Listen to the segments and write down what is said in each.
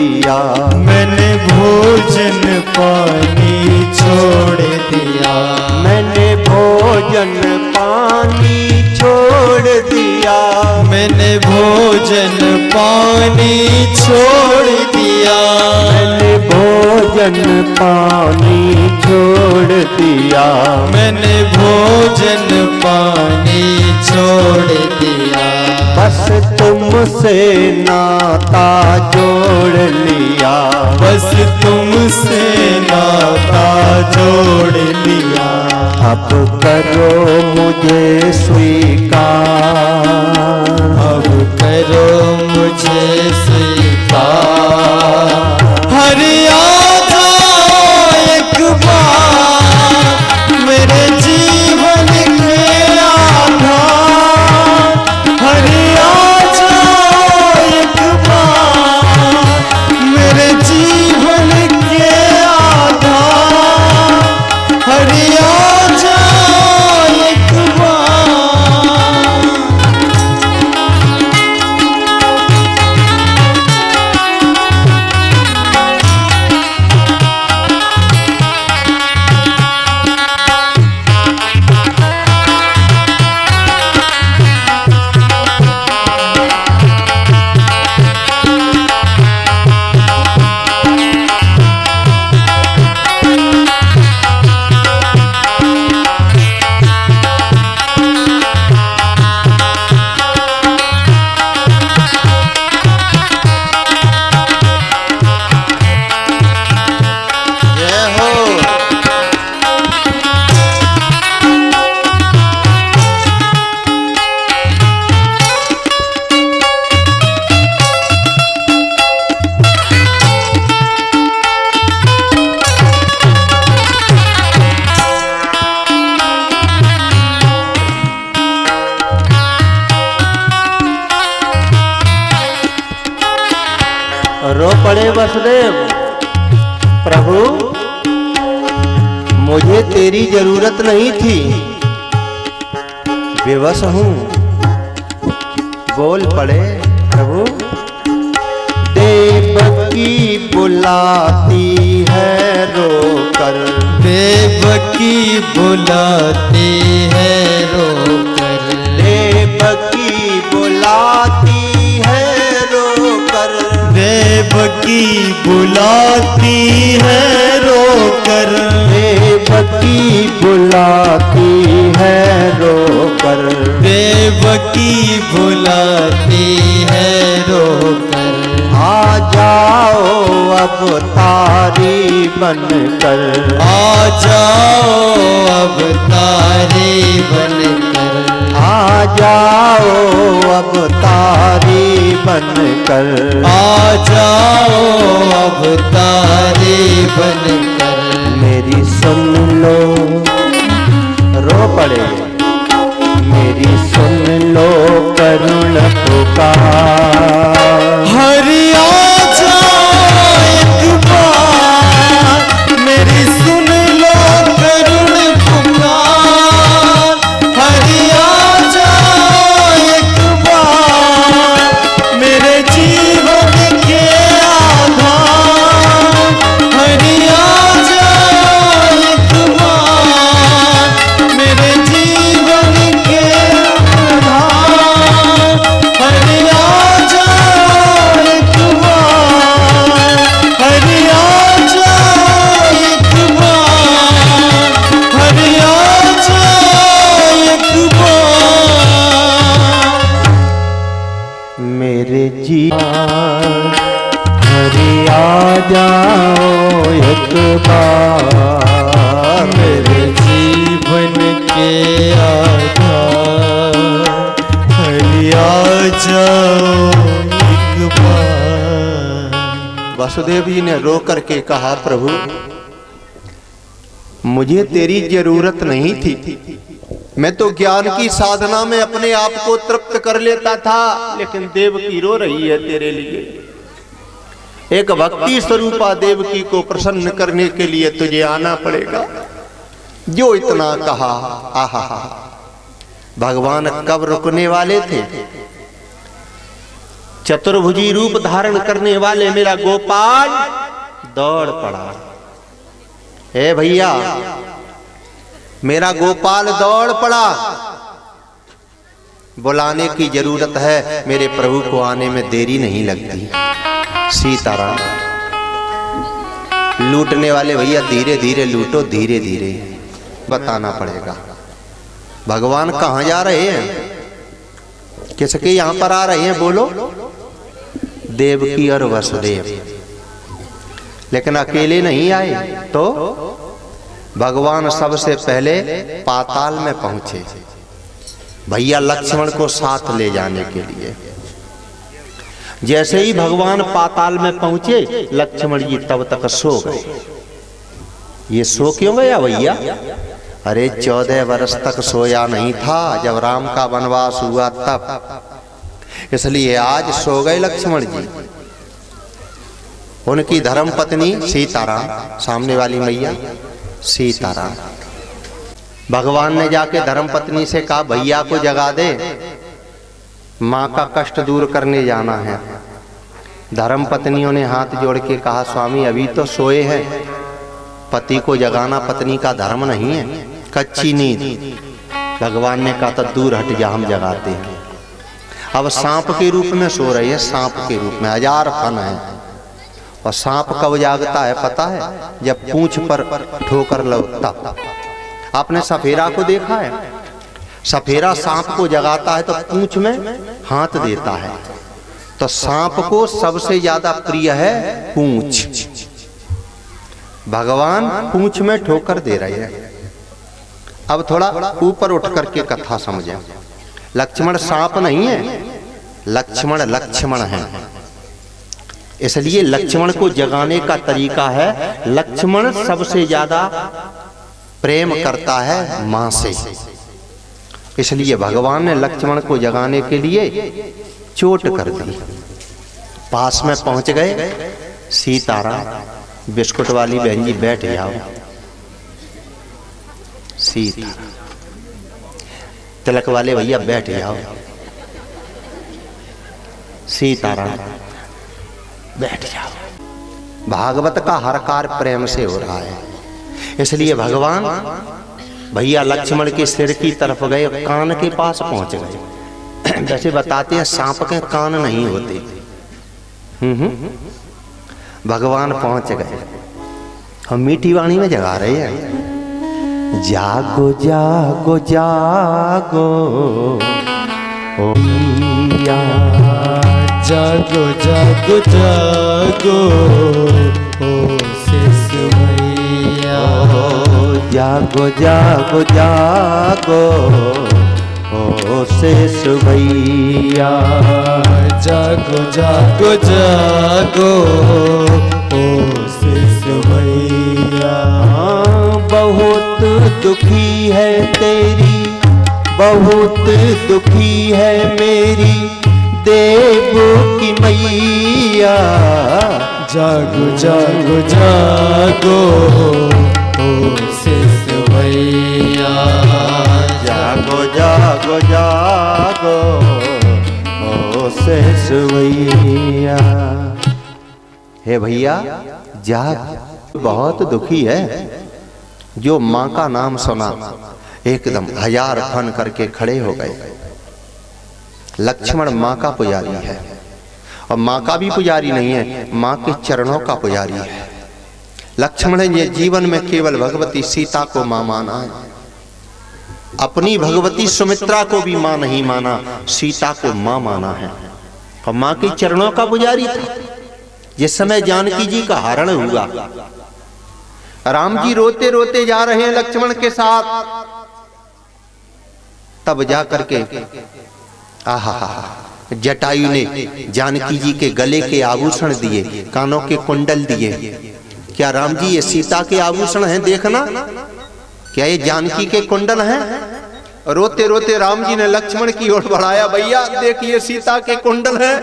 दिया। मैंने भोजन पानी छोड़ दिया। मैंने भोजन पानी छोड़ दिया। मैंने भोजन पानी छोड़ दिया। मैंने भोजन पानी छोड़ दिया। मैंने भोजन पानी छोड़ दिया। बस तुमसे नाता जोड़ लिया। बस तुमसे नाता जोड़ लिया। अब करो मुझे स्वीकार। अब करो मुझे स्वीकार। हरि आ जाओ एक बार मेरे जीवन के आधार। हरि आ जाओ एक बार मेरे जीवन के आधार। हरि आ जाओ एक बार। रो पड़े वसुदेव, प्रभु मुझे तेरी जरूरत नहीं थी, विवश हूँ। बोल पड़े प्रभु। देवकी बुलाती है रोकर। देवकी बुलाती है रोकर। देवकी बुलाती है रोकर। देवकी बुलाती है रोकर। देवकी बुलाती है रोकर। देवकी बुलाती है रोकर। आ जाओ अब तारी बनकर। आ जाओ अब तारी बनकर। आ जाओ अब तारी बनकर। आ जाओ अब तारी बनकर। मेरी सुन लो, रो पड़े, मेरी सुन लो करुण पुकार। हरि आ जाओ एक बार मेरी सुन लो करुण पुकार। हरि आ जाओ एक बार मेरे जीवन के आधार। हरि आ जाओ एक बार मेरे जीवन के आधार। हरि आ जाओ एक बार। हरि आ जाओ एक बार। हरि आ जाओ एक बार। मेरे जीवन हरि आ जाओ एक बार। मेरे जीवन के आधार। हरि आ जाओ एक बार। वासुदेव जी ने रो करके कहा, प्रभु मुझे तेरी जरूरत नहीं थी। मैं तो ज्ञान की साधना में अपने आप को तृप्त कर लेता था, लेकिन देवकी रो रही है तेरे लिए। एक भक्ति स्वरूपा देवकी को प्रसन्न करने के लिए तुझे आना पड़ेगा। जो इतना कहा, आहा भगवान कब रुकने वाले थे। चतुर्भुजी रूप धारण करने वाले मेरा गोपाल दौड़ पड़ा। ए भैया, मेरा गोपाल दौड़ पड़ा। बुलाने की जरूरत है, मेरे प्रभु को आने में देरी नहीं लगती। सीताराम। लूटने वाले भैया धीरे धीरे लूटो, धीरे धीरे बताना पड़ेगा। भगवान कहाँ जा रहे हैं, किसके यहां पर आ रहे हैं, बोलो। देवकी और वसुदेव। लेकिन अकेले नहीं आए, तो भगवान सबसे पहले पाताल में पहुंचे भैया लक्ष्मण को साथ ले जाने के लिए। जैसे ही भगवान पाताल में पहुंचे, लक्ष्मण जी तब तक सो गए। ये सो क्यों गया भैया? अरे 14 वर्ष तक सोया नहीं था, जब राम का वनवास हुआ तब, इसलिए आज सो गए लक्ष्मण जी। उनकी धर्म पत्नी सीताराम, सामने वाली मैया सीताराम। भगवान ने जाके धर्म पत्नी से कहा भैया को जगा दे, माँ का कष्ट दूर करने जाना है। धर्म पत्नियों ने हाथ जोड़ के कहा स्वामी अभी तो सोए हैं, पति को जगाना पत्नी का धर्म नहीं है, कच्ची नींद। भगवान ने कहा तो दूर हट जा, हम जगाते हैं। अब सांप के रूप में सो रही है, सांप के रूप में, 1000 फन है। और सांप कब जागता है पता है? जब पूंछ पर ठोकर लगता। आपने सफेरा को देखा है? सफेरा सांप को जगाता है तो पूंछ में हाथ देता है। तो सांप को सबसे ज्यादा प्रिय है पूंछ। भगवान पूंछ में ठोकर दे रहे हैं। अब थोड़ा ऊपर उठ करके कथा समझें। लक्ष्मण सांप नहीं है, लक्ष्मण लक्ष्मण है। इसलिए लक्ष्मण को जगाने का तरीका है, लक्ष्मण सबसे ज्यादा प्रेम करता है मां से। इसलिए भगवान ने लक्ष्मण को जगाने के लिए चोट कर दी। पास में पहुंच गए। सीताराम, बिस्कुट वाली बहन जी बैठ जाओ। सीता, तिलक वाले भैया बैठ जाओ। सीताराम बैठ जाओ। भागवत का हर कार्य प्रेम से हो रहा है। इसलिए भगवान भैया लक्ष्मण के सिर की तरफ गए, कान के पास पहुंच गए। वैसे बताते हैं सांप के कान नहीं होते। भगवान पहुंच गए। हम मीठी वाणी में जगा रहे हैं, जागो जागो जागो ओ मैया, जागो जागो जागो ओ शिशु मैया, जागो जागो जागो ओ शिशु भैया, जागो जागो जागो ओ शिशु मैया। बहुत दुखी है तेरी, बहुत दुखी है मेरी देवो की मैया, जागो जागो जागो ओ शिशु मैया, जागो जागो जागो ओ शिशु भैया। हे भैया जाग, बहुत दुखी है। जो माँ का नाम सुना एकदम 1000 फन करके खड़े हो गए। लक्ष्मण माँ का पुजारी है, और माँ का भी पुजारी नहीं है, माँ के चरणों का पुजारी है। लक्ष्मण ने जीवन में केवल भगवती सीता को माँ माना है, अपनी भगवती सुमित्रा को भी माँ नहीं माना, सीता को माँ माना है। और माँ के चरणों का पुजारी था। जिस समय जानकी जी का हरण हुआ, राम जी रोते रोते जा रहे हैं लक्ष्मण के साथ, तब जा करके आहा जटायु ने जानकी जी के गले के आभूषण दिए, कानों के कुंडल दिए। क्या राम जी ये सीता के आभूषण हैं, देखना क्या ये जानकी के कुंडल हैं? रोते रोते राम जी ने लक्ष्मण की ओर बढ़ाया, भैया देखिए सीता के कुंडल हैं।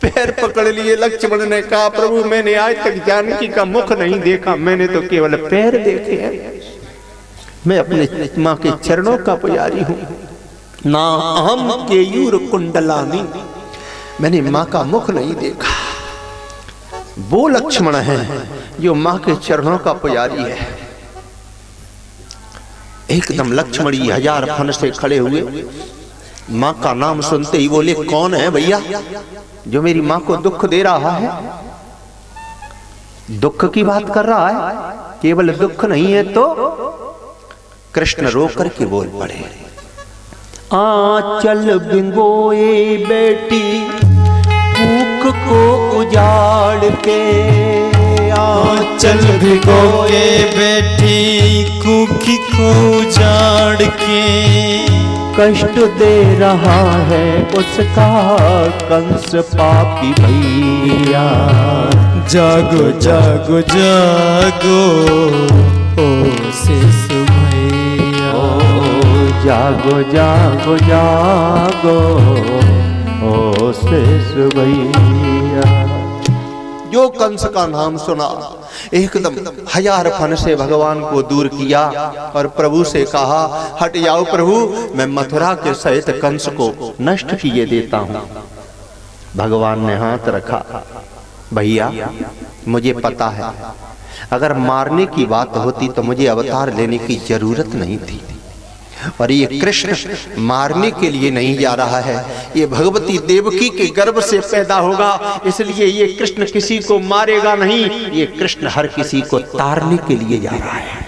पैर पकड़ लिए। लक्ष्मण ने कहा प्रभु मैंने आज तक जानकी का मुख नहीं देखा, मैंने तो केवल पैर देखे हैं। मैं अपने माँ के चरणों का पुजारी हूँ। ना अहम केयूर कुंडलानी, मैंने माँ का मुख नहीं देखा। वो लक्ष्मण है जो माँ के चरणों का पुजारी है। एकदम लक्ष्मण जी 1000 फन से खड़े हुए, माँ का नाम सुनते ही बोले, कौन है भैया जो मेरी माँ को दुख दे रहा है? दुख की बात कर रहा है? केवल दुख नहीं है तो? कृष्ण रो करके बोल पड़े, आंचल भिगोए बेटी कूख को उजाड़ के, आंचल भिगोए बेटी कूखी को उजाड़ के, कष्ट दे रहा है उसका कंस पापी भैया। जागो जागो जागो ओ शिशु भैया, जागो जागो जागो ओ शिशु भैया। जो कंस का नाम सुना एकदम 1000 फन से भगवान को दूर किया और प्रभु से कहा, हट जाओ प्रभु, मैं मथुरा के सहित कंस को नष्ट किए देता हूं। भगवान ने हाथ रखा, भैया मुझे पता है अगर मारने की बात होती तो मुझे अवतार लेने की जरूरत नहीं थी, और ये कृष्ण मारने के लिए नहीं जा रहा है, ये भगवती देवकी के गर्भ से पैदा होगा, इसलिए ये कृष्ण किसी को मारेगा नहीं, ये कृष्ण हर किसी को तारने के लिए जा रहा है।